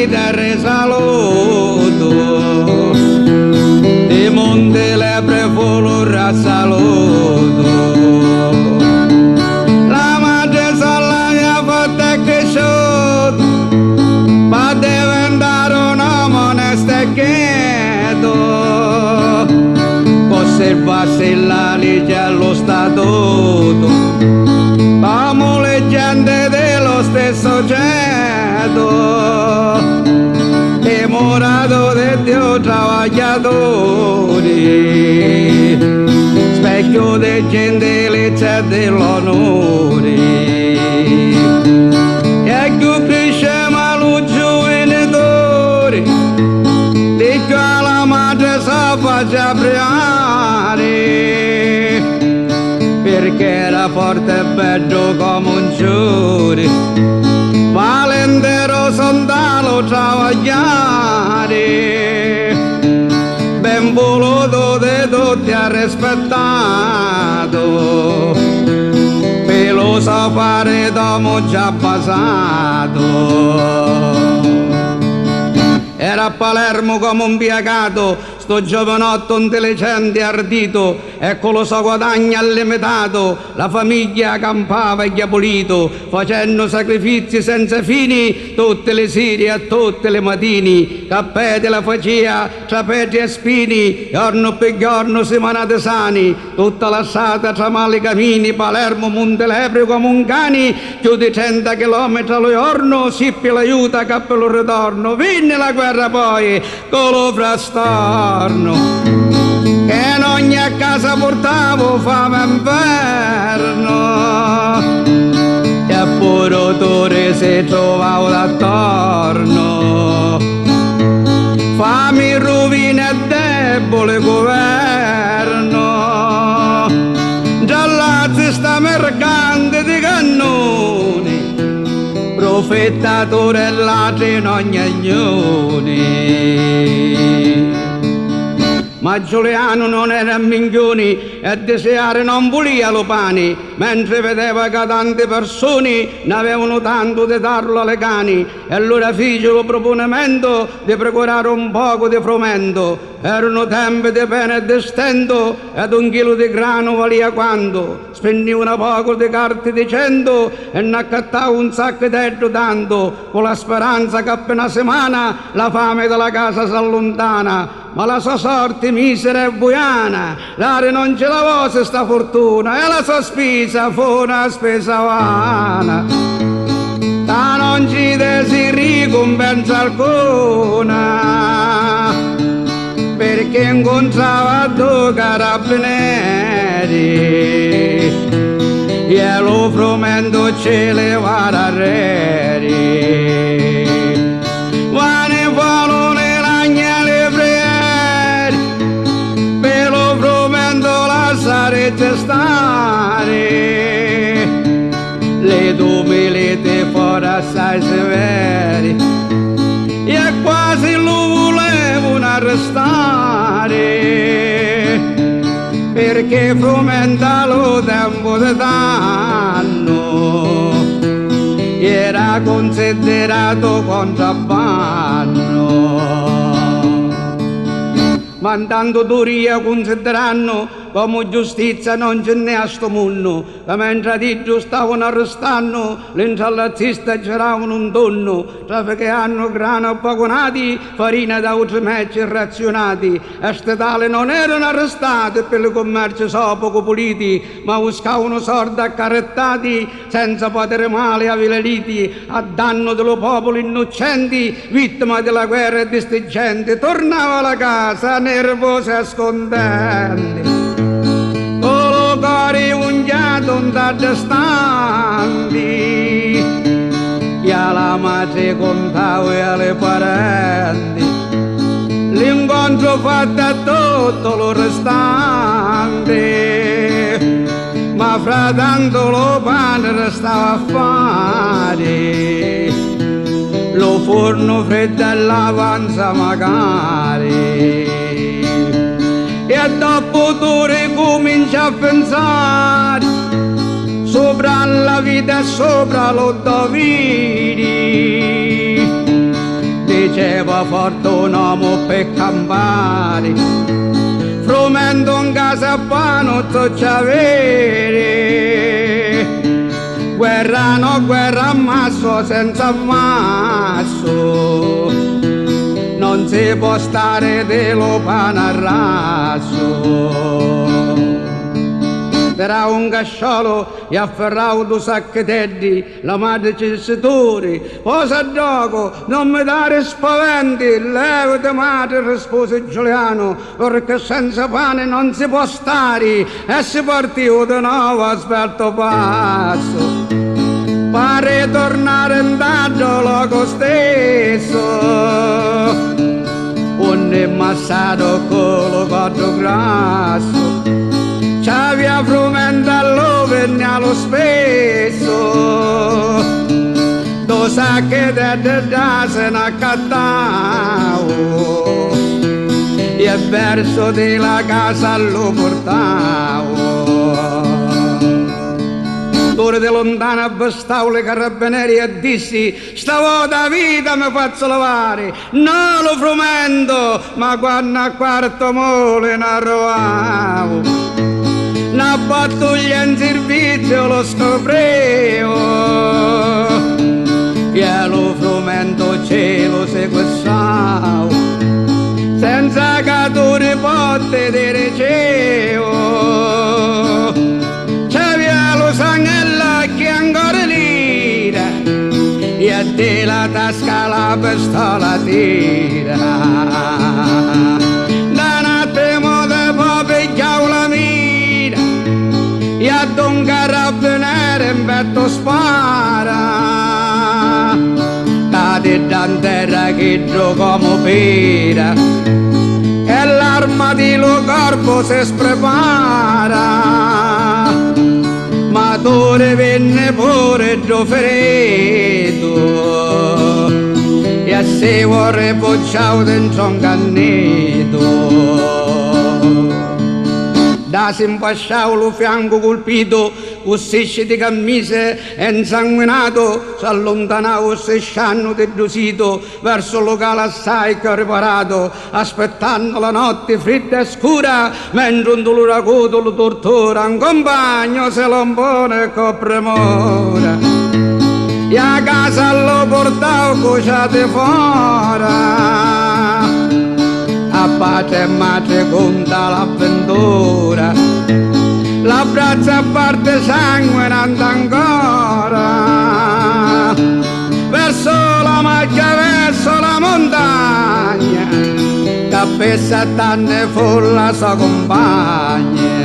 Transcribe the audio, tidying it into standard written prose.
te saluto, di monte lepre fulura saluto. La madre sola mi ha fatto cresciuto, per diventare un uomo onesto e cheto, conservarsi la legge allo statuto, come le gente dello stesso ceto, morato di Dio travagliatori, specchio di gentilezza e dell'onore. E più cresciamo lo giovenitore, di più la madre sa faccia priare, perché era forte e bello come un giure, valentero sondalo travagliare, ben voluto di tutti ha rispettato, lo so fare d'uomo già passato. Era a Palermo come un piegato, sto giovanotto intelligente e ardito, ecco lo so guadagno illimitato, la famiglia campava e gli ha pulito, facendo sacrifici senza fini, tutte le sere e tutte le mattine, cappete la faceva, trapeti e spini, giorno per giorno semanate sani, tutta lasciata tra mali cammini, Palermo Montelepre come un cani, più di 100 chilometri al giorno, sippi l'aiuta cappello ritorno, venne la guerra poi, con lo frastorno, che in ogni casa portavo fame e inverno, e pure odore si trovavo d'attorno, fame, rovina e debole governo, già lazzi sta mercante di cannoni, profettatore e ladri in ogni agnone. Ma Giuliano non era minchioni e desiare non volia lo pane, mentre vedeva che tante persone ne avevano tanto di darlo alle cani, e allora fece lo proponimento di procurare un poco di frumento. Erano tempi di pena e di stento, ed un chilo di grano valia quanto, spendeva un poco di carte di 100 e ne accattava un sacco di tanto, con la speranza che appena settimana la fame della casa si allontana. Ma la sua sorte misera e buiana, l'area non ce l'aveva sta fortuna, e la sua spesa fu una spesa vana. Da non ci si ricompensa alcuna, perché incontrava due carabinieri, e lo frumento ce le va a reri. Sarete stare, le domelete fuori assai severi, e quasi lo volevano arrestare, perché frumenta lo tempo di danno, era considerato contrabbando. Ma intanto Turia considerano come giustizia non ce n'è a sto mondo, che mentre ti stavano arrestando, l'insallazzista giravano un tonno, trafficando grano vagonati, farina da altri mezzi razionati, e statali non erano arrestati per il commercio so poco puliti, ma buscavano sordi accarettati, senza potere male avveleniti, a danno dello popolo innocenti, vittima della guerra e di sti gente, tornava alla casa nervosi e scontenti. Cori ungiato da gestanti, e alla madre contavo e alle parenti, l'incontro fatto a tutto lo restante, ma frattanto lo pane restava a fare, lo forno freddo e l'avanza magari. E dopo tu ricominci a pensare sopra la vita e sopra lo doveri, di diceva forte un uomo per campare, frumento in casa pano tutto avere, guerra no guerra ammasso senza ammasso, non si può stare dello pane a raso. Era un casciolo e afferravo due sacchetetti, la madre ci seduri, posa gioco, non mi dare spaventi, levati madre, rispose Giuliano, perché senza pane non si può stare, e si partiva di nuovo a svelto passo. Pare tornare in daggio loco stesso, un massato con lo cotto grasso, c'aveva frumenta all'overne allo spesso, do sacchetetti da se ne accattavo, e verso della casa lo portavo. D'ora di lontano avvistavo le carabinieri e dissi: stavolta vita mi faccio lavare, no lo frumento, ma quando a quarto mole ne arrovavo, una pattuglia in servizio lo scoprivo, e lo frumento cielo sequestravo, senza catture botte di ricevo, c'aveva lo sangue che ancora lira, e a te la tasca la pistola tira. Da notte mo te può pigliare la mira, e a un carabiniere in petto spara, cade da terra che gioca come pera, e l'arma di lo corpo si sprepara, ma d'ora venne pure giù ferito, e se vuole bocciato dentro un cannetto. Da si impasciava lo fianco colpito, con sesce di cammise e insanguinato, si allontanava sescianno del sito verso il locale assai che ho riparato, aspettando la notte fredda e scura, mentre un dolore acuto lo tortura, un compagno se lo impone con premura, e a casa lo portavo cuciate fuori, a pace e madre conta l'avventura, la braccia a parte sanguinante ancora, verso la macchia, verso la montagna, che per 7 anni fu la sua compagna.